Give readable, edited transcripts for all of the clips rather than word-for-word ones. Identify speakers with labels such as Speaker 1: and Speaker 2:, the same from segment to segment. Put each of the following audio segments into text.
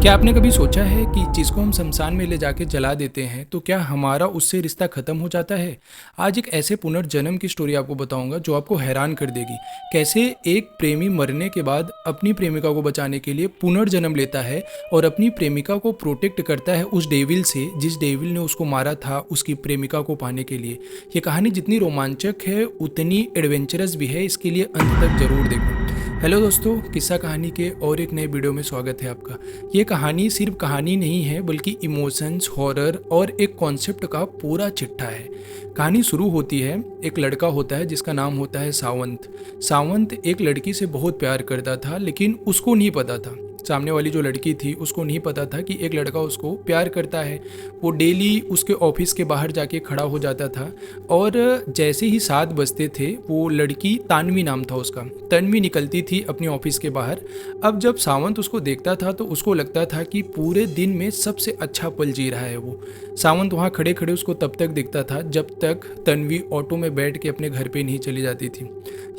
Speaker 1: क्या आपने कभी सोचा है कि जिसको हम शमशान में ले जाके जला देते हैं तो क्या हमारा उससे रिश्ता ख़त्म हो जाता है। आज एक ऐसे पुनर्जन्म की स्टोरी आपको बताऊंगा जो आपको हैरान कर देगी। कैसे एक प्रेमी मरने के बाद अपनी प्रेमिका को बचाने के लिए पुनर्जन्म लेता है और अपनी प्रेमिका को प्रोटेक्ट करता है उस डेविल से जिस डेविल ने उसको मारा था उसकी प्रेमिका को पाने के लिए। ये कहानी जितनी रोमांचक है उतनी एडवेंचरस भी है, इसके लिए अंत तक जरूर देखो। हेलो दोस्तों, किस्सा कहानी के और एक नए वीडियो में स्वागत है आपका। ये कहानी सिर्फ कहानी नहीं है बल्कि इमोशंस, हॉरर और एक कॉन्सेप्ट का पूरा चिट्ठा है। कहानी शुरू होती है, एक लड़का होता है जिसका नाम होता है सावंत। सावंत एक लड़की से बहुत प्यार करता था लेकिन उसको नहीं पता था, सामने वाली जो लड़की थी उसको नहीं पता था कि एक लड़का उसको प्यार करता है। वो डेली उसके ऑफिस के बाहर जाके खड़ा हो जाता था और जैसे ही 7 बजते थे वो लड़की, तानवी नाम था उसका, तन्वी निकलती थी अपनी ऑफिस के बाहर। अब जब सावंत उसको देखता था तो उसको लगता था कि पूरे दिन में सबसे अच्छा पल जी रहा है वो। सावंत वहाँ खड़े खड़े उसको तब तक दिखता था जब तक तन्वी ऑटो में बैठ के अपने घर पे नहीं चली जाती थी।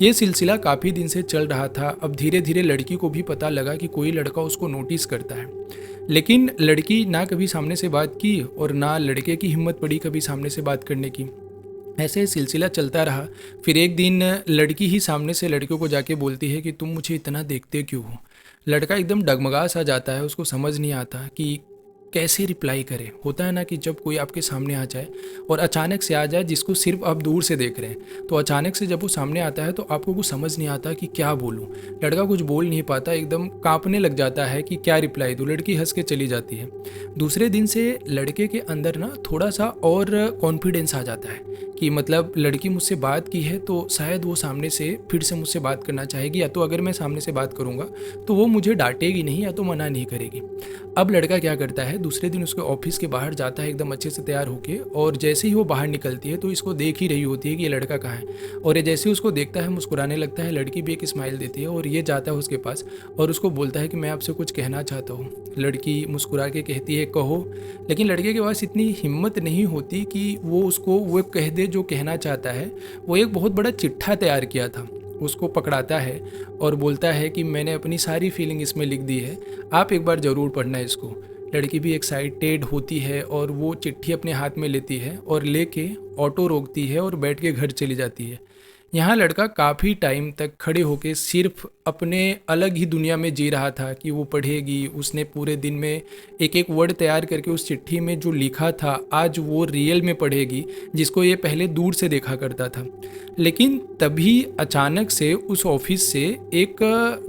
Speaker 1: ये सिलसिला काफ़ी दिन से चल रहा था। अब धीरे धीरे लड़की को भी पता लगा कि कोई लड़का उसको नोटिस करता है, लेकिन लड़की ना कभी सामने से बात की और ना लड़के की हिम्मत पड़ी कभी सामने से बात करने की। ऐसे सिलसिला चलता रहा। फिर एक दिन लड़की ही सामने से लड़के को जाके बोलती है कि तुम मुझे इतना देखते क्यों हो। लड़का एकदम डगमगा सा जाता है, उसको समझ नहीं आता कि कैसे रिप्लाई करे। होता है ना कि जब कोई आपके सामने आ जाए और अचानक से आ जाए जिसको सिर्फ आप दूर से देख रहे हैं, तो अचानक से जब वो सामने आता है तो आपको कुछ समझ नहीं आता कि क्या बोलूँ। लड़का कुछ बोल नहीं पाता, एकदम कांपने लग जाता है कि क्या रिप्लाई दूँ। लड़की हंस के चली जाती है। दूसरे दिन से लड़के के अंदर ना थोड़ा सा और कॉन्फिडेंस आ जाता है कि मतलब लड़की मुझसे बात की है तो शायद वो सामने से फिर से मुझसे बात करना चाहेगी, या तो अगर मैं सामने से बात करूँगा तो वो मुझे डांटेगी नहीं या तो मना नहीं करेगी। अब लड़का क्या करता है, दूसरे दिन उसके ऑफिस के बाहर जाता है एकदम अच्छे से तैयार होके, और जैसे ही वो बाहर निकलती है तो इसको देख ही रही होती है कि ये लड़का कहाँ है, और ये जैसे ही उसको देखता है मुस्कुराने लगता है। लड़की भी एक स्माइल देती है और ये जाता है उसके पास और उसको बोलता है कि मैं आपसे कुछ कहना चाहता हूँ। लड़की मुस्कुरा के कहती है कहो, लेकिन लड़के के पास इतनी हिम्मत नहीं होती कि वो उसको वो कह दे जो कहना चाहता है। वो एक बहुत बड़ा चिट्ठा तैयार किया था, उसको पकड़ाता है और बोलता है कि मैंने अपनी सारी फीलिंग इसमें लिख दी है, आप एक बार ज़रूर पढ़ना इसको। लड़की भी एक्साइटेड होती है और वो चिट्ठी अपने हाथ में लेती है और लेके ऑटो रोकती है और बैठ के घर चली जाती है। यहाँ लड़का काफ़ी टाइम तक खड़े होके सिर्फ अपने अलग ही दुनिया में जी रहा था कि वो पढ़ेगी। उसने पूरे दिन में एक एक वर्ड तैयार करके उस चिट्ठी में जो लिखा था आज वो रियल में पढ़ेगी, जिसको ये पहले दूर से देखा करता था। लेकिन तभी अचानक से उस ऑफिस से एक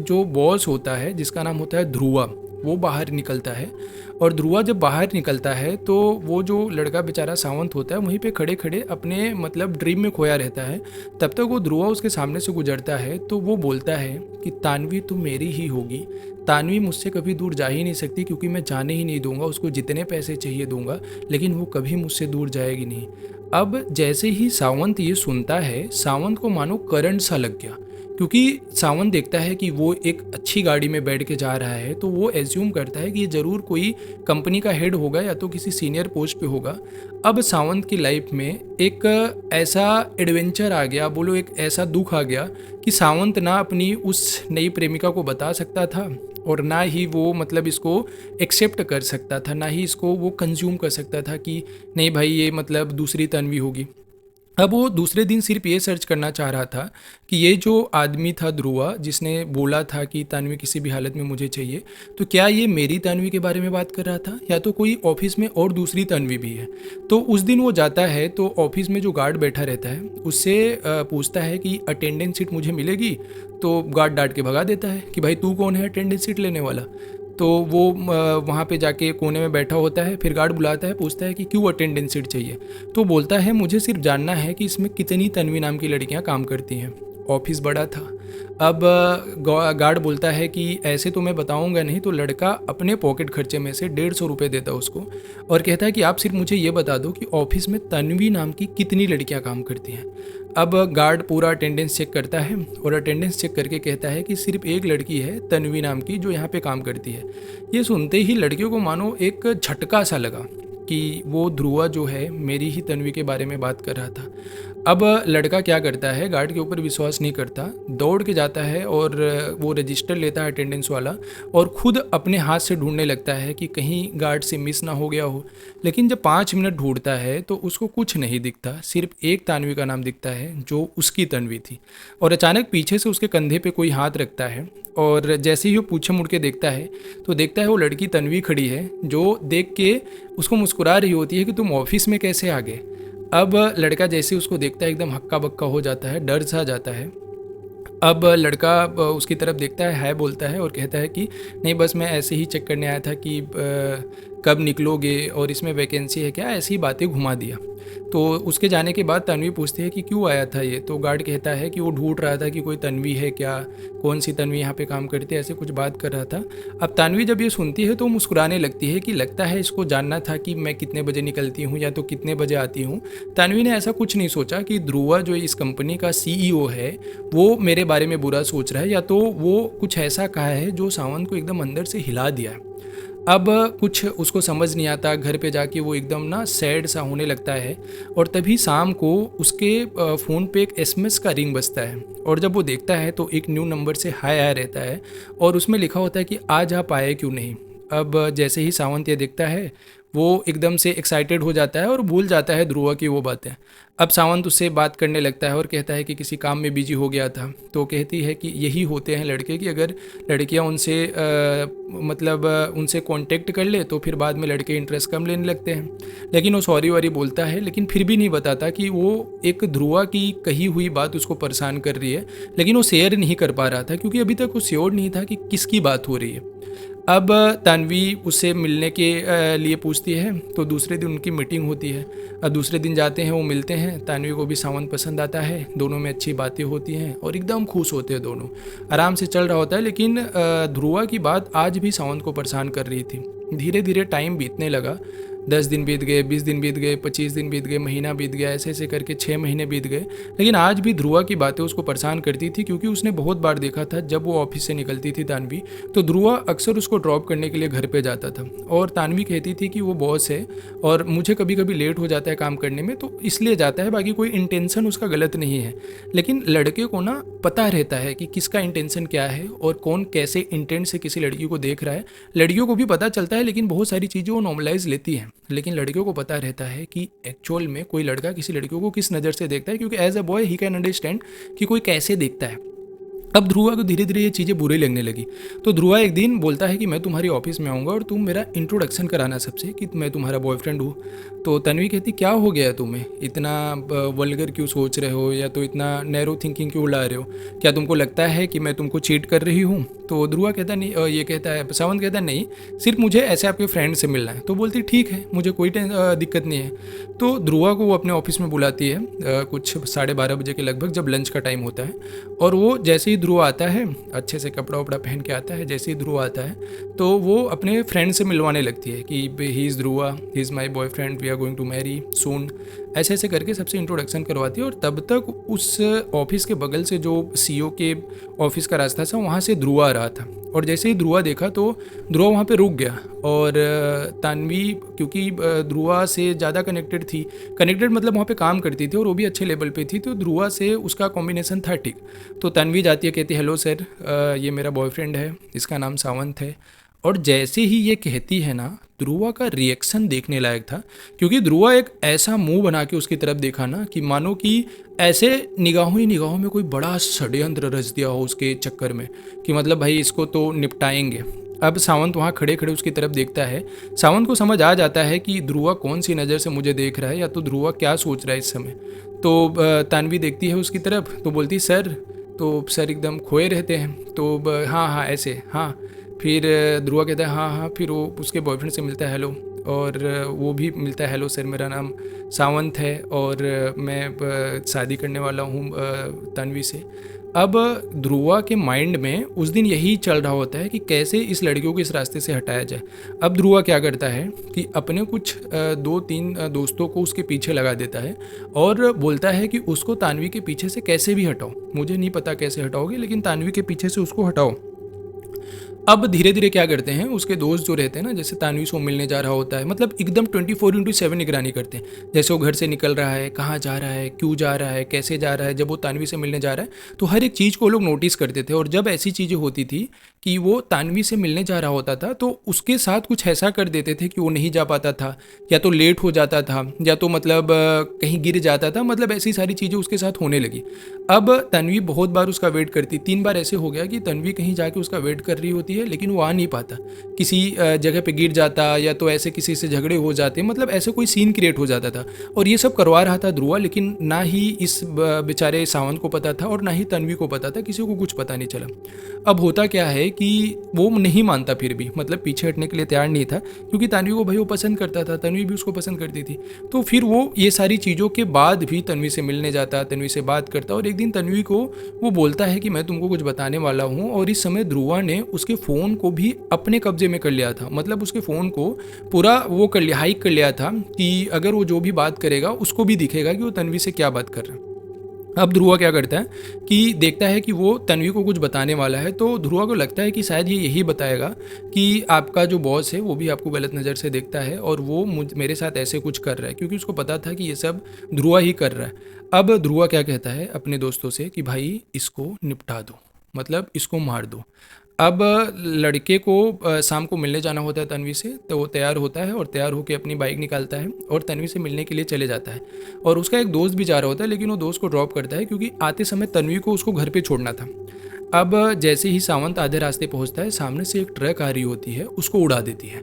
Speaker 1: जो बॉस होता है जिसका नाम होता है ध्रुवा, वो बाहर निकलता है। और ध्रुवा जब बाहर निकलता है तो वो जो लड़का बेचारा सावंत होता है वहीं पे खड़े खड़े अपने मतलब ड्रीम में खोया रहता है। तब तक वो ध्रुवा उसके सामने से गुजरता है तो वो बोलता है कि तानवी तुम मेरी ही होगी। तानवी मुझसे कभी दूर जा ही नहीं सकती क्योंकि मैं जाने ही नहीं दूंगा, उसको जितने पैसे चाहिए दूंगा, लेकिन वो कभी मुझसे दूर जाएगी नहीं। अब जैसे ही सावंत ये सुनता है, सावंत को मानो करंट सा लग गया, क्योंकि सावंत देखता है कि वो एक अच्छी गाड़ी में बैठ के जा रहा है तो वो एज्यूम करता है कि ये ज़रूर कोई कंपनी का हेड होगा या तो किसी सीनियर पोस्ट पे होगा। अब सावंत की लाइफ में एक ऐसा एडवेंचर आ गया, बोलो एक ऐसा दुख आ गया कि सावंत ना अपनी उस नई प्रेमिका को बता सकता था और ना ही वो मतलब इसको एक्सेप्ट कर सकता था, ना ही इसको वो कंज्यूम कर सकता था कि नहीं भाई ये मतलब दूसरी तन्वी होगी। अब वो दूसरे दिन सिर्फ ये सर्च करना चाह रहा था कि ये जो आदमी था ध्रुवा जिसने बोला था कि तानवी किसी भी हालत में मुझे चाहिए, तो क्या ये मेरी तानवी के बारे में बात कर रहा था या तो कोई ऑफिस में और दूसरी तानवी भी है। तो उस दिन वो जाता है तो ऑफिस में जो गार्ड बैठा रहता है उससे पूछता है कि अटेंडेंस सीट मुझे मिलेगी, तो गार्ड डांट के भगा देता है कि भाई तू कौन है अटेंडेंस सीट लेने वाला। तो वो वहाँ पे जाके कोने में बैठा होता है। फिर गार्ड बुलाता है, पूछता है कि क्यों अटेंडेंस सीट चाहिए। तो बोलता है मुझे सिर्फ जानना है कि इसमें कितनी तन्वी नाम की लड़कियाँ काम करती हैं। ऑफिस बड़ा था। अब गार्ड बोलता है कि ऐसे तो मैं बताऊंगा नहीं। तो लड़का अपने पॉकेट खर्चे में से 150 रुपये देता है उसको और कहता है कि आप सिर्फ मुझे ये बता दो कि ऑफिस में तन्वी नाम की कितनी लड़कियां काम करती हैं। अब गार्ड पूरा अटेंडेंस चेक करता है और अटेंडेंस चेक करके कहता है कि सिर्फ एक लड़की है तन्वी नाम की जो यहाँ पे काम करती है। ये सुनते ही लड़कियों को मानो एक झटका सा लगा कि वो ध्रुवा जो है मेरी ही तन्वी के बारे में बात कर रहा था। अब लड़का क्या करता है, गार्ड के ऊपर विश्वास नहीं करता, दौड़ के जाता है और वो रजिस्टर लेता है अटेंडेंस वाला और खुद अपने हाथ से ढूंढने लगता है कि कहीं गार्ड से मिस ना हो गया हो। लेकिन जब 5 मिनट ढूंढता है तो उसको कुछ नहीं दिखता, सिर्फ एक तानवी का नाम दिखता है जो उसकी तन्वी थी। और अचानक पीछे से उसके कंधे पे कोई हाथ रखता है और जैसे ही वो पीछे मुड़ के देखता है तो देखता है वो लड़की तन्वी खड़ी है, जो देख के उसको मुस्कुरा रही होती है कि तुम ऑफिस में कैसे आ गए। अब लड़का जैसे उसको देखता है एकदम हक्का बक्का हो जाता है, डर सा जाता है। अब लड़का उसकी तरफ देखता है, हाय बोलता है और कहता है कि नहीं, बस मैं ऐसे ही चेक करने आया था कि कब निकलोगे और इसमें वैकेंसी है क्या, ऐसी ही बातें घुमा दिया। तो उसके जाने के बाद तन्वी पूछती है कि क्यों आया था ये, तो गार्ड कहता है कि वो ढूंढ रहा था कि कोई तन्वी है क्या, कौन सी तन्वी यहाँ पे काम करती है, ऐसे कुछ बात कर रहा था। अब तानवी जब ये सुनती है तो मुस्कुराने लगती है कि लगता है इसको जानना था कि मैं कितने बजे निकलती हूँ या तो कितने बजे आती हूँ। तानवी ने ऐसा कुछ नहीं सोचा कि ध्रुवा जो इस कंपनी का सीईओ है वो मेरे बारे में बुरा सोच रहा है, या तो वो कुछ ऐसा कहा है जो सावंत को एकदम अंदर से हिला दिया है। अब कुछ उसको समझ नहीं आता, घर पे जाके वो एकदम ना सैड सा होने लगता है। और तभी शाम को उसके फ़ोन पे एक एसएमएस का रिंग बजता है और जब वो देखता है तो एक न्यू नंबर से हाय आया रहता है और उसमें लिखा होता है कि आज आप आए क्यों नहीं। अब जैसे ही सावंत ये देखता है वो एकदम से एक्साइटेड हो जाता है और भूल जाता है ध्रुवा की वो बातें। अब सावंत उससे बात करने लगता है और कहता है कि किसी काम में बिजी हो गया था। तो कहती है कि यही होते हैं लड़के कि अगर लड़कियां उनसे उनसे कांटेक्ट कर ले तो फिर बाद में लड़के इंटरेस्ट कम लेने लगते हैं। लेकिन वो सॉरी वॉरी बोलता है, लेकिन फिर भी नहीं बताता कि वो एक ध्रुवा की कही हुई बात उसको परेशान कर रही है। लेकिन वो शेयर नहीं कर पा रहा था क्योंकि अभी तक वो श्योर नहीं था कि किसकी बात हो रही है। अब तानवी उससे मिलने के लिए पूछती है तो दूसरे दिन उनकी मीटिंग होती है। अब दूसरे दिन जाते हैं, वो मिलते हैं। तानवी को भी सावंत पसंद आता है, दोनों में अच्छी बातें होती हैं और एकदम खुश होते हैं दोनों। आराम से चल रहा होता है, लेकिन ध्रुवा की बात आज भी सावंत को परेशान कर रही थी। धीरे धीरे टाइम बीतने लगा, 10 दिन बीत गए, 20 दिन बीत गए, 25 दिन बीत गए, महीना बीत गया, ऐसे ऐसे करके 6 महीने बीत गए। लेकिन आज भी ध्रुवा की बातें उसको परेशान करती थी क्योंकि उसने बहुत बार देखा था जब वो ऑफिस से निकलती थी तानवी, तो ध्रुवा अक्सर उसको ड्रॉप करने के लिए घर पे जाता था। और तानवी कहती थी कि वो बॉस है और मुझे कभी कभी लेट हो जाता है काम करने में, तो इसलिए जाता है, बाकी कोई इंटेंशन उसका गलत नहीं है। लेकिन लड़के को ना पता रहता है कि किसका इंटेंशन क्या है और कौन कैसे इंटेंट से किसी लड़की को देख रहा है। लड़कियों को भी पता चलता है, लेकिन बहुत सारी चीज़ें वो नॉर्मलाइज लेती हैं। लेकिन लड़कियों को पता रहता है कि एक्चुअल में कोई लड़का किसी लड़कियों को किस नज़र से देखता है, क्योंकि as a boy he can understand कि कोई कैसे देखता है। अब ध्रुवा को धीरे धीरे ये चीज़ें बुरी लगने लगी। तो ध्रुवा एक दिन बोलता है कि मैं तुम्हारी ऑफिस में आऊँगा और तुम मेरा इंट्रोडक्शन कराना सबसे कि मैं तुम्हारा बॉयफ्रेंड हूँ। तो तन्वी कहती क्या हो गया तुम्हें, इतना वल्गर क्यों सोच रहे हो या तो इतना नैरो थिंकिंग क्यों ला रहे हो, क्या तुमको लगता है कि मैं तुमको चीट कर रही हूँ। तो ध्रुवा कहता नहीं, ये कहता है, सावंत कहता नहीं, सिर्फ मुझे ऐसे आपके फ्रेंड से मिलना है। तो बोलती ठीक है, मुझे कोई दिक्कत नहीं है। तो ध्रुवा को वो अपने ऑफिस में बुलाती है कुछ 12:30 बजे के लगभग, जब लंच का टाइम होता है। और वो जैसे ही ध्रुव आता है, अच्छे से कपड़ा वपड़ा पहन के आता है, जैसे ही ध्रुव आता है तो वो अपने फ्रेंड से मिलवाने लगती है कि he is Dhruva, he is my boyfriend, we are going to marry soon, ऐसे ऐसे करके सबसे इंट्रोडक्शन करवाती है। और तब तक उस ऑफिस के बगल से जो सीईओ के ऑफिस का रास्ता था वहाँ से ध्रुवा आ रहा था। और जैसे ही ध्रुवा देखा तो ध्रुवा वहाँ पे रुक गया। और तानवी क्योंकि ध्रुवा से ज़्यादा कनेक्टेड मतलब वहाँ पे काम करती थी और वो भी अच्छे लेवल पे थी, तो ध्रुवा से उसका कॉम्बिनेशन था ठीक। तो तानवी जाती है, कहती है हेलो सर, ये मेरा बॉयफ्रेंड है, इसका नाम सावंत है। और जैसे ही ये कहती है ना, ध्रुवा का रिएक्शन देखने लायक था, क्योंकि ध्रुवा एक ऐसा मुंह बना के उसकी तरफ देखा ना कि मानो कि ऐसे निगाहों ही निगाहों में कोई बड़ा षड्यंत्र रच दिया हो उसके चक्कर में, कि मतलब भाई इसको तो निपटाएंगे। अब सावंत वहाँ खड़े खड़े उसकी तरफ देखता है। सावंत को समझ आ जाता है कि ध्रुवा कौन सी नज़र से मुझे देख रहा है या तो ध्रुवा क्या सोच रहा है इस समय। तो तानवी देखती है उसकी तरफ तो बोलती सर, तो सर एकदम खोए रहते हैं। तो हाँ हाँ ऐसे हाँ। फिर ध्रुवा कहता है हाँ हाँ, फिर वो उसके बॉयफ्रेंड से मिलता है हेलो, और वो भी मिलता है हेलो सर, मेरा नाम सावंत है और मैं शादी करने वाला हूँ तन्वी से। अब ध्रुवा के माइंड में उस दिन यही चल रहा होता है कि कैसे इस लड़कियों को इस रास्ते से हटाया जाए। अब ध्रुवा क्या करता है कि अपने कुछ 2-3 दोस्तों को उसके पीछे लगा देता है और बोलता है कि उसको तानवी के पीछे से कैसे भी हटाओ, मुझे नहीं पता कैसे हटाओगे, लेकिन तानवी के पीछे से उसको हटाओ। अब धीरे धीरे क्या करते हैं, उसके दोस्त जो रहते हैं ना, जैसे तानवी से वो मिलने जा रहा होता है, मतलब एकदम 24/7 निगरानी करते हैं। जैसे वो घर से निकल रहा है, कहाँ जा रहा है, क्यों जा रहा है, कैसे जा रहा है। जब वो तानवी से मिलने जा रहा है तो हर एक चीज़ को वो लोग नोटिस करते थे। और जब ऐसी चीज़ें होती थी कि वो तानवी से मिलने जा रहा होता था तो उसके साथ कुछ ऐसा कर देते थे कि वो नहीं जा पाता था, या तो लेट हो जाता था, या तो मतलब कहीं गिर जाता था। मतलब ऐसी सारी चीज़ें उसके साथ होने लगी। अब तन्वी बहुत बार उसका वेट करती, 3 बार ऐसे हो गया कि तन्वी कहीं जाके उसका वेट कर रही होती है लेकिन वो आ नहीं पाता, किसी जगह पे गिर जाता, या तो ऐसे किसी से झगड़े हो जाते, मतलब ऐसे कोई सीन क्रिएट हो जाता था। और ये सब करवा रहा था ध्रुवा, लेकिन ना ही इस बेचारे सावंत को पता था और ना ही तन्वी को पता था, किसी को कुछ पता नहीं चला। अब होता क्या है कि वो नहीं मानता, फिर भी मतलब पीछे हटने के लिए तैयार नहीं था, क्योंकि तन्वी को भाई वो पसंद करता था, तन्वी भी उसको पसंद करती थी। तो फिर वो ये सारी चीज़ों के बाद भी तन्वी से मिलने जाता, तन्वी से बात करता। और एक दिन तन्वी को वो बोलता है कि मैं तुमको कुछ बताने वाला हूँ। और इस समय ध्रुवा ने उसके फ़ोन को भी अपने कब्जे में कर लिया था, मतलब उसके फ़ोन को पूरा वो कर लिया, हाइक कर लिया था कि अगर वो जो भी बात करेगा उसको भी दिखेगा कि वो तन्वी से क्या बात कर रहा है। अब ध्रुवा क्या करता है कि देखता है कि वो तन्वी को कुछ बताने वाला है, तो ध्रुवा को लगता है कि शायद ये यही बताएगा कि आपका जो बॉस है वो भी आपको गलत नज़र से देखता है और वो मेरे साथ ऐसे कुछ कर रहा है, क्योंकि उसको पता था कि ये सब ध्रुवा ही कर रहा है। अब ध्रुवा क्या कहता है अपने दोस्तों से कि भाई इसको निपटा दो, मतलब इसको मार दो। अब लड़के को शाम को मिलने जाना होता है तन्वी से, तो वो तैयार होता है और तैयार होकर अपनी बाइक निकालता है और तन्वी से मिलने के लिए चले जाता है। और उसका एक दोस्त भी जा रहा होता है, लेकिन वो दोस्त को ड्रॉप करता है क्योंकि आते समय तन्वी को उसको घर पे छोड़ना था। अब जैसे ही सावंत आधे रास्ते पहुंचता है, सामने से एक ट्रक आ रही होती है, उसको उड़ा देती है।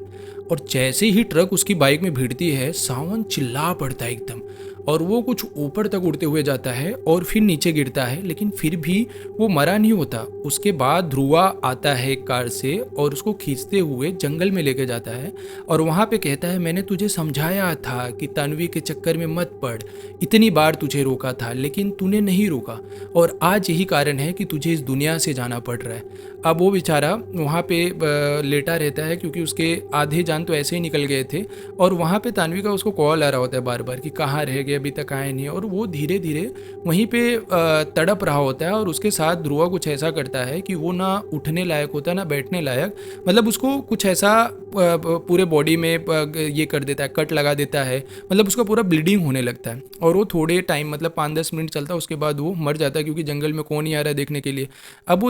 Speaker 1: और जैसे ही ट्रक उसकी बाइक में भिड़ती है, सावंत चिल्ला पड़ता है एकदम, और वो कुछ ऊपर तक उड़ते हुए जाता है और फिर नीचे गिरता है, लेकिन फिर भी वो मरा नहीं होता। उसके बाद ध्रुवा आता है एक कार से और उसको खींचते हुए जंगल में लेके जाता है और वहाँ पे कहता है मैंने तुझे समझाया था कि तन्वी के चक्कर में मत पड़, इतनी बार तुझे रोका था लेकिन तूने नहीं रोका, और आज यही कारण है कि तुझे इस दुनिया से जाना पड़ रहा है। अब वो बेचारा वहाँ पे लेटा रहता है क्योंकि उसके आधे जान तो ऐसे ही निकल गए थे, और वहाँ पे तानवी का उसको कॉल आ रहा होता है बार बार कि कहाँ रह गए, अभी तक आए नहीं। और वो धीरे धीरे वहीं पे तड़प रहा होता है, और उसके साथ ध्रुवा कुछ ऐसा करता है कि वो ना उठने लायक होता है ना बैठने लायक, मतलब उसको कुछ ऐसा पूरे बॉडी में ये कर देता है, कट लगा देता है, मतलब उसका पूरा ब्लीडिंग होने लगता है। और वो थोड़े टाइम मतलब 5-10 मिनट चलता है, उसके बाद वो मर जाता है क्योंकि जंगल में कौन ही आ रहा है देखने के लिए। अब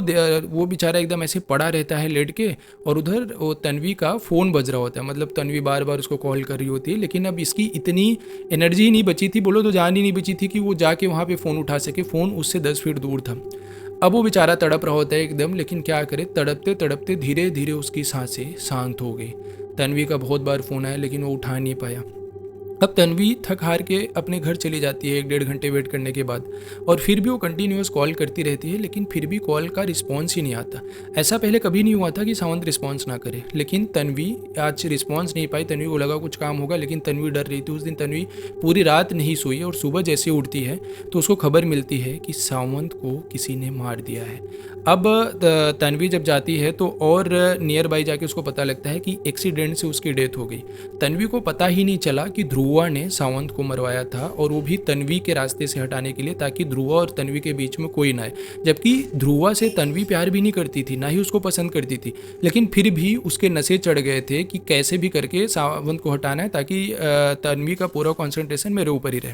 Speaker 1: वो बेचारा एकदम ऐसे पड़ा रहता है लेट के, और उधर वो तन्वी का फ़ोन बज रहा होता है, मतलब तन्वी बार बार उसको कॉल कर रही होती है, लेकिन अब इसकी इतनी एनर्जी ही नहीं बची थी, बोलो तो जान ही नहीं बची थी कि वो जाके वहाँ पे फ़ोन उठा सके। फ़ोन उससे 10 फीट दूर था। अब वो बेचारा तड़प रहा होता है एकदम, लेकिन क्या करे, तड़पते तड़पते धीरे धीरे उसकी सांसें शांत हो गई। तन्वी का बहुत बार फ़ोन आया लेकिन वो उठा नहीं पाया। अब तन्वी थक हार के अपने घर चली जाती है 1-1.5 घंटे वेट करने के बाद, और फिर भी वो कंटिन्यूअस कॉल करती रहती है, लेकिन फिर भी कॉल का रिस्पॉन्स ही नहीं आता। ऐसा पहले कभी नहीं हुआ था कि सावंत रिस्पॉन्स ना करे, लेकिन तन्वी आज रिस्पॉन्स नहीं पाई। तन्वी को लगा कुछ काम होगा, लेकिन तन्वी डर रही थी। उस दिन तन्वी पूरी रात नहीं सोई, और सुबह जैसे उठती है तो उसको खबर मिलती है कि सावंत को किसी ने मार दिया है। अब तन्वी जब जाती है तो और नियर बाई जाके उसको पता लगता है कि एक्सीडेंट से उसकी डेथ हो गई। तन्वी को पता ही नहीं चला कि ध्रुवा ने सावंत को मरवाया था, और वो भी तन्वी के रास्ते से हटाने के लिए, ताकि ध्रुवा और तन्वी के बीच में कोई ना आए। जबकि ध्रुवा से तन्वी प्यार भी नहीं करती थी, ना ही उसको पसंद करती थी, लेकिन फिर भी उसके नशे चढ़ गए थे कि कैसे भी करके सावंत को हटाना है, ताकि तन्वी का पूरा कॉन्सेंट्रेशन मेरे ऊपर ही रहे।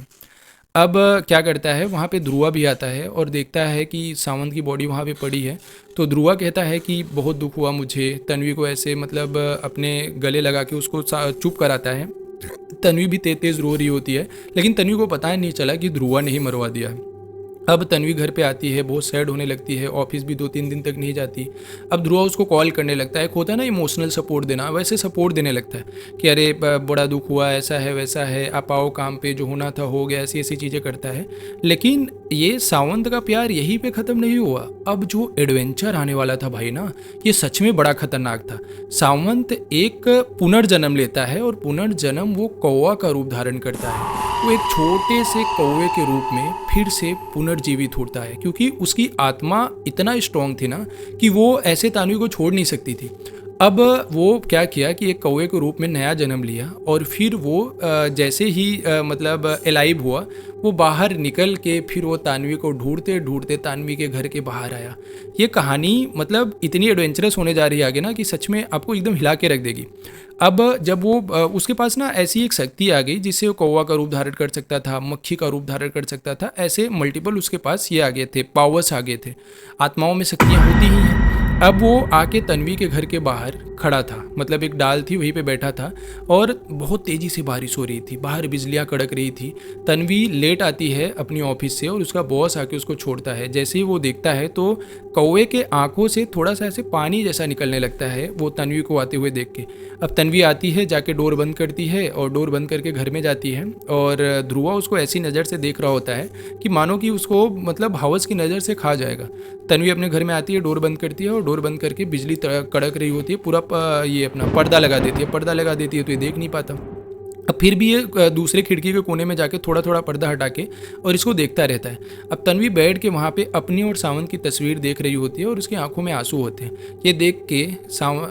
Speaker 1: अब क्या करता है, वहाँ पे ध्रुवा भी आता है और देखता है कि सावंत की बॉडी वहाँ पे पड़ी है। तो ध्रुवा कहता है कि बहुत दुख हुआ मुझे, तन्वी को ऐसे मतलब अपने गले लगा के उसको चुप कराता है। तन्वी भी तेज तेज रो रही होती है, लेकिन तन्वी को पता ही नहीं चला कि ध्रुवा ने ही मरवा दिया है। अब तन्वी घर पे आती है, बहुत सैड होने लगती है, ऑफिस भी 2-3 दिन तक नहीं जाती। अब ध्रुवा उसको कॉल करने लगता है, एक होता है ना इमोशनल सपोर्ट देना, वैसे सपोर्ट देने लगता है कि अरे बड़ा दुख हुआ, ऐसा है वैसा है, आप आओ काम पे, जो होना था हो गया, ऐसी ऐसी चीज़ें करता है। लेकिन ये सावंत का प्यार यहीं पे ख़त्म नहीं हुआ। अब जो एडवेंचर आने वाला था भाई ना, ये सच में बड़ा खतरनाक था। सावंत एक पुनर्जन्म लेता है, और पुनर्जन्म वो कौवा का रूप धारण करता है। वो एक छोटे से कौवे के रूप में फिर से पुनर्जीवित होता है, क्योंकि उसकी आत्मा इतना स्ट्रांग थी ना कि वो ऐसे तानवी को छोड़ नहीं सकती थी। अब वो क्या किया कि एक कौवे के रूप में नया जन्म लिया और फिर वो जैसे ही मतलब एलाइव हुआ, वो बाहर निकल के फिर वो तान्वी को ढूंढते ढूंढते तान्वी के घर के बाहर आया। ये कहानी मतलब इतनी एडवेंचरस होने जा रही है आगे ना कि सच में आपको एकदम हिला के रख देगी। अब जब वो उसके पास ना ऐसी एक शक्ति आ गई जिससे वो कौवा का रूप धारण कर सकता था, मक्खी का रूप धारण कर सकता था, ऐसे मल्टीपल उसके पास ये आ गए थे, पावर्स आ गए थे। आत्माओं में शक्तियाँ होती ही हैं। अब वो आके तन्वी के घर के बाहर खड़ा था, मतलब एक डाल थी वहीं पे बैठा था और बहुत तेज़ी से बारिश हो रही थी, बाहर बिजलियाँ कड़क रही थी। तन्वी लेट आती है अपनी ऑफिस से और उसका बॉस आके उसको छोड़ता है। जैसे ही वो देखता है तो कौवे के आंखों से थोड़ा सा ऐसे पानी जैसा निकलने लगता है वो तन्वी को आते हुए देख के। अब तन्वी आती है, जाके डोर बंद करती है और डोर बंद करके घर में जाती है और ध्रुवा उसको ऐसी नज़र से देख रहा होता है कि मानो कि उसको मतलब हवस की नज़र से खा जाएगा। तन्वी अपने घर में आती है, डोर बंद करती है और डोर बंद करके बिजली कड़क रही होती है, पूरा ये अपना पर्दा लगा देती है। पर्दा लगा देती है तो ये देख नहीं पाता। अब फिर भी ये दूसरे खिड़की के कोने में जाके थोड़ा थोड़ा पर्दा हटा के और इसको देखता रहता है। अब तन्वी बैठ के वहाँ पे अपनी और सावन की तस्वीर देख रही होती है और उसकी आंखों में आंसू होते हैं। ये देख के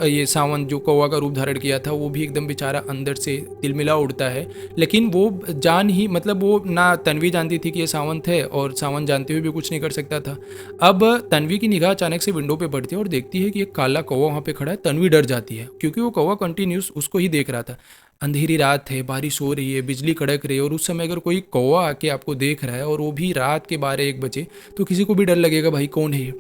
Speaker 1: ये सावन जो कौवा का रूप धारण किया था वो भी एकदम बेचारा अंदर से तिलमिला उड़ता है। लेकिन वो जान ही मतलब वो ना तन्वी जानती थी कि ये सावन थे और सावन जानते हुए भी कुछ नहीं कर सकता था। अब तन्वी की निगाह अचानक से विंडो पे पड़ती है और देखती है कि एक काला कौवा वहाँ पे खड़ा है। तन्वी डर जाती है क्योंकि वो कौवा कंटिन्यूस उसको ही देख रहा था। अंधेरी रात है, बारिश हो रही है, बिजली कड़क रही है और उस समय अगर कोई कौवा आके आपको देख रहा है और वो भी रात के 12-1 बजे, तो किसी को भी डर लगेगा भाई कौन है ये।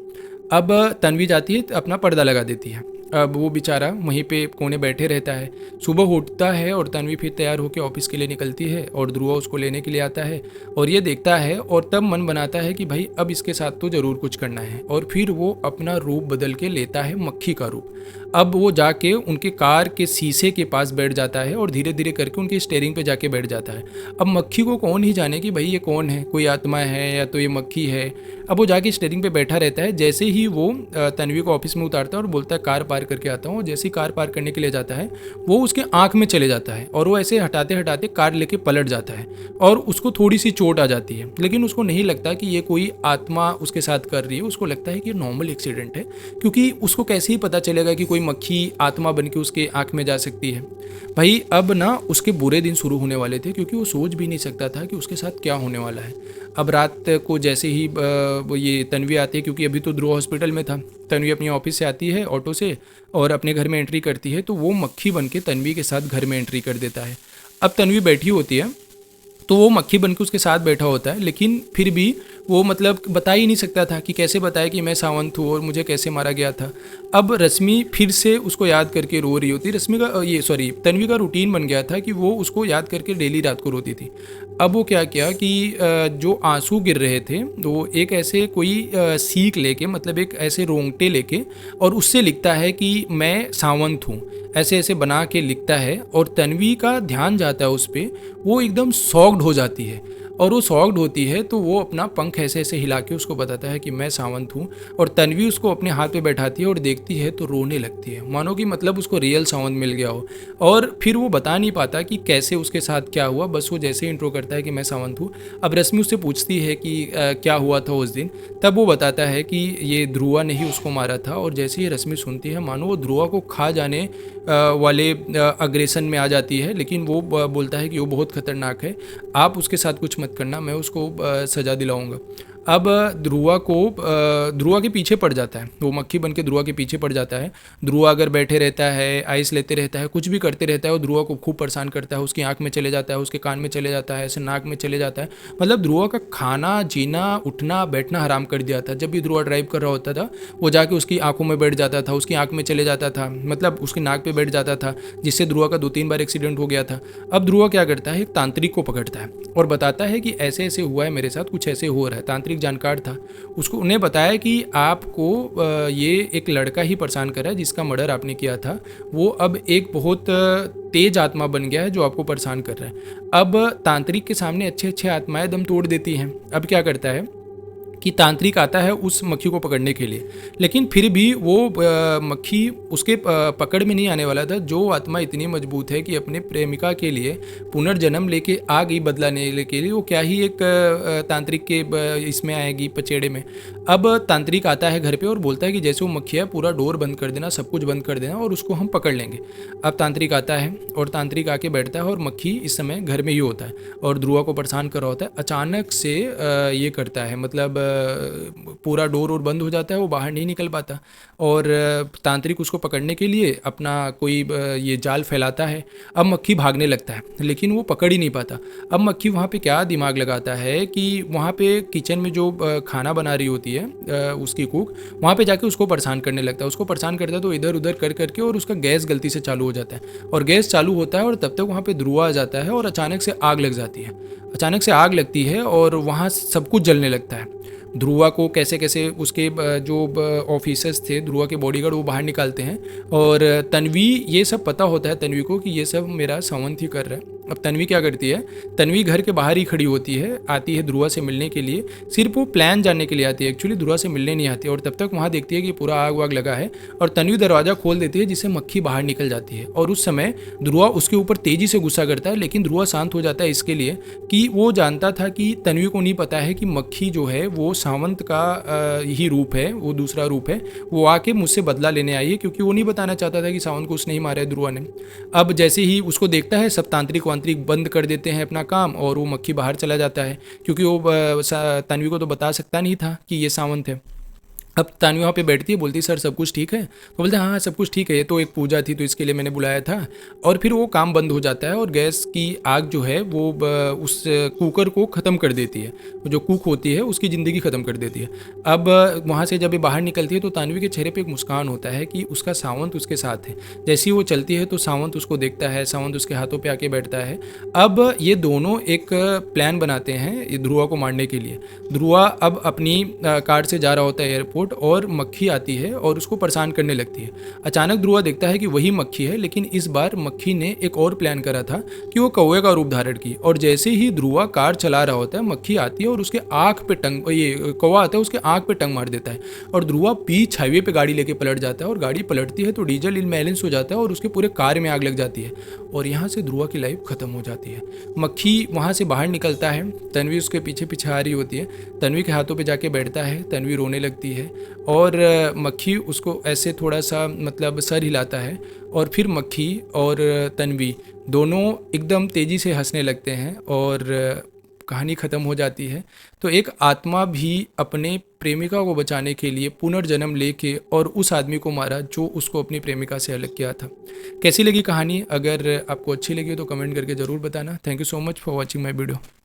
Speaker 1: अब तन्वी जाती है अपना पर्दा लगा देती है। अब वो बेचारा वहीं पे कोने बैठे रहता है। सुबह उठता है और तन्वी फिर तैयार होकर ऑफिस के लिए निकलती है और ध्रुवा उसको लेने के लिए आता है और ये देखता है और तब मन बनाता है कि भाई अब इसके साथ तो ज़रूर कुछ करना है और फिर वो अपना रूप बदल के लेता है मक्खी का रूप। अब वो जाके उनके कार के शीशे के पास बैठ जाता है और धीरे धीरे करके उनके स्टीयरिंग पे जाके बैठ जाता है। अब मक्खी को कौन ही जाने कि भाई ये कौन है, कोई आत्मा है या तो ये मक्खी है। अब वो जाके स्टीयरिंग पे बैठा रहता है। जैसे ही वो तन्वी को ऑफिस में उतारता है और बोलता है कार पार करके आता हूँ, जैसे ही कार पार करने के लिए जाता है वो उसके आँख में चले जाता है और वो ऐसे हटाते हटाते कार लेके पलट जाता है और उसको थोड़ी सी चोट आ जाती है। लेकिन उसको नहीं लगता कि ये कोई आत्मा उसके साथ कर रही है, उसको लगता है कि ये नॉर्मल एक्सीडेंट है, क्योंकि उसको कैसे ही पता चलेगा कि कोई मक्खी आत्मा बन के उसके आँख में जा सकती है। भाई अब ना उसके बुरे दिन शुरू होने वाले थे क्योंकि वो सोच भी नहीं सकता था कि उसके साथ क्या होने वाला है। अब रात को जैसे ही वो ये तन्वी आती है, क्योंकि अभी तो ध्रुव हॉस्पिटल में था, तन्वी अपनी ऑफिस से आती है ऑटो से और अपने घर में एंट्री करती है तो वो मक्खी बन के तन्वी के साथ घर में एंट्री कर देता है। अब तन्वी बैठी होती है तो वो मक्खी बन के उसके साथ बैठा होता है, लेकिन फिर भी वो मतलब बता ही नहीं सकता था कि कैसे बताए कि मैं सावंत हूँ और मुझे कैसे मारा गया था। अब रश्मि फिर से उसको याद करके रो रही होती। तन्वी का रूटीन बन गया था कि वो उसको याद करके डेली रात को रोती थी। अब वो क्या किया कि जो आंसू गिर रहे थे वो एक ऐसे कोई सीख लेके, मतलब एक ऐसे रोंगटे लेके और उससे लिखता है कि मैं सावंत हूँ, ऐसे ऐसे बना के लिखता है और तन्वी का ध्यान जाता है उस पर। वो एकदम शॉक्ड हो जाती है और वो शॉक्ड होती है तो वो अपना पंख ऐसे ऐसे हिला के उसको बताता है कि मैं सावंत हूँ और तन्वी उसको अपने हाथ पे बैठाती है और देखती है तो रोने लगती है, मानो कि मतलब उसको रियल सावंत मिल गया हो। और फिर वो बता नहीं पाता कि कैसे उसके साथ क्या हुआ, बस वो जैसे इंट्रो करता है कि मैं सावंत हूँ। अब रश्मि उससे पूछती है कि क्या हुआ था उस दिन, तब वो बताता है कि ये ध्रुवा ने ही उसको मारा था। और जैसे ही रश्मि सुनती है मानो वो ध्रुवा को खा जाने वाले अग्रेशन में आ जाती है, लेकिन वो बोलता है कि वो बहुत खतरनाक है, आप उसके साथ कुछ मत करना, मैं उसको सज़ा दिलाऊंगा। अब ध्रुवा के पीछे पड़ जाता है, वो मक्खी बन के ध्रुवा के पीछे पड़ जाता है। ध्रुवा अगर बैठे रहता है, आइस लेते रहता है, कुछ भी करते रहता है, वो ध्रुवा को खूब परेशान करता है। उसकी आंख में चले जाता है, उसके कान में चले जाता है, ऐसे नाक में चले जाता है। मतलब ध्रुवा का खाना जीना उठना बैठना हराम कर दिया था। जब भी ध्रुवा ड्राइव कर रहा होता था वो जाके उसकी आंखों में बैठ जाता था, उसकी आंख में चले जाता था, मतलब उसकी नाक पे बैठ जाता था, जिससे ध्रुवा का 2-3 बार एक्सीडेंट हो गया था। अब ध्रुवा क्या करता है, एक तांत्रिक को पकड़ता है और बताता है कि ऐसे ऐसे हुआ है मेरे साथ, कुछ ऐसे हो रहा है। तांत्रिक जानकार था, उसको उन्हें बताया कि आपको ये एक लड़का ही परेशान कर रहा है जिसका मर्डर आपने किया था, वो अब एक बहुत तेज आत्मा बन गया है जो आपको परेशान कर रहा है। अब तांत्रिक के सामने अच्छे अच्छे आत्माएं दम तोड़ देती हैं। अब क्या करता है कि तांत्रिक आता है उस मक्खी को पकड़ने के लिए, लेकिन फिर भी वो मक्खी उसके पकड़ में नहीं आने वाला था। जो आत्मा इतनी मजबूत है कि अपने प्रेमिका के लिए पुनर्जन्म लेके आ गई बदला लेने के लिए, वो क्या ही एक तांत्रिक के इसमें आएगी पचेड़े में। अब तांत्रिक आता है घर पे और बोलता है कि जैसे वो मक्खी है पूरा डोर बंद कर देना, सब कुछ बंद कर देना और उसको हम पकड़ लेंगे। अब तांत्रिक आता है और तांत्रिक आके बैठता है और मक्खी इस समय घर में ही होता है और ध्रुवा को परेशान कर रहा होता है। अचानक से ये करता है, मतलब पूरा डोर और बंद हो जाता है, वो बाहर नहीं निकल पाता और तांत्रिक उसको पकड़ने के लिए अपना कोई ये जाल फैलाता है। अब मक्खी भागने लगता है लेकिन वो पकड़ ही नहीं पाता। अब मक्खी वहाँ पे क्या दिमाग लगाता है कि वहाँ पे किचन में जो खाना बना रही होती है उसकी कुक, वहाँ पे जाके उसको परेशान करने लगता है। उसको परेशान करता है तो इधर उधर कर करके और उसका गैस गलती से चालू हो जाता है और गैस चालू होता है और तब तक वहाँ पे ध्रुवा आ जाता है और अचानक से आग लग जाती है। अचानक से आग लगती है और वहाँ सब कुछ जलने लगता है। ध्रुवा को कैसे कैसे उसके जो ऑफिसर्स थे, ध्रुवा के बॉडीगार्ड, वो बाहर निकालते हैं और तन्वी, ये सब पता होता है तन्वी को कि ये सब मेरा सावंत ही कर रहा है। अब तन्वी क्या करती है, तन्वी घर के बाहर ही खड़ी होती है, आती है ध्रुवा से मिलने के लिए, सिर्फ वो प्लान जानने के लिए आती है, एक्चुअली ध्रुवा से मिलने नहीं आती है। और तब तक वहाँ देखती है कि पूरा आग वाग लगा है और तन्वी दरवाज़ा खोल देती है जिससे मक्खी बाहर निकल जाती है। और उस समय ध्रुवा उसके ऊपर तेज़ी से गुस्सा करता है, लेकिन ध्रुवा शांत हो जाता है इसके लिए कि वो जानता था कि तन्वी को नहीं पता है कि मक्खी जो है वो सावंत का ही रूप है, वो दूसरा रूप है, वो आके मुझसे बदला लेने आई है, क्योंकि वो नहीं बताना चाहता था कि सावंत को उसने ही मारा है ध्रुवा ने। अब जैसे ही उसको देखता है सब तांत्रिक वांत्रिक बंद कर देते हैं अपना काम और वो मक्खी बाहर चला जाता है, क्योंकि वो तन्वी को तो बता सकता नहीं था कि ये सावंत है। अब तानवी वहाँ पे बैठती है, बोलती है सर सब कुछ ठीक है? तो बोलते हैं हाँ सब कुछ ठीक है, ये तो एक पूजा थी तो इसके लिए मैंने बुलाया था। और फिर वो काम बंद हो जाता है और गैस की आग जो है वो उस कुकर को ख़त्म कर देती है, जो कुक होती है उसकी ज़िंदगी ख़त्म कर देती है। अब वहाँ से जब ये बाहर निकलती है तो तानवी के चेहरे पर एक मुस्कान होता है कि उसका सावंत उसके साथ है। जैसे ही वो चलती है तो सावंत उसको देखता है, सावंत उसके हाथों पर आके बैठता है। अब ये दोनों एक प्लान बनाते हैं ध्रुवा को मारने के लिए। ध्रुवा अब अपनी कार से जा रहा होता है एयरपोर्ट और मक्खी आती है और उसको परेशान करने लगती है। अचानक ध्रुवा देखता है कि वही मक्खी है, लेकिन इस बार मक्खी ने एक और प्लान करा था कि वो कौवे का रूप धारण की। और जैसे ही ध्रुवा कार चला रहा होता है, मक्खी आती है और उसके आँख पे टंग, ये कौवा आता है उसके आँख पे टंग मार देता है और ध्रुवा बीच हाईवे पे गाड़ी लेके पलट जाता है। और गाड़ी पलटती है तो डीजल इनबैलेंस हो जाता है और उसके पूरे कार में आग लग जाती है और यहाँ से ध्रुवा की लाइफ खत्म हो जाती है। मक्खी वहाँ से बाहर निकलता है, तन्वी उसके पीछे पीछे आ रही होती है, तन्वी के हाथों पे जाके बैठता है, तन्वी रोने लगती है और मक्खी उसको ऐसे थोड़ा सा मतलब सर हिलाता है और फिर मक्खी और तन्वी दोनों एकदम तेज़ी से हंसने लगते हैं और कहानी ख़त्म हो जाती है। तो एक आत्मा भी अपने प्रेमिका को बचाने के लिए पुनर्जन्म लेके और उस आदमी को मारा जो उसको अपनी प्रेमिका से अलग किया था। कैसी लगी कहानी? अगर आपको अच्छी लगी तो कमेंट करके ज़रूर बताना। Thank you so much for watching my video.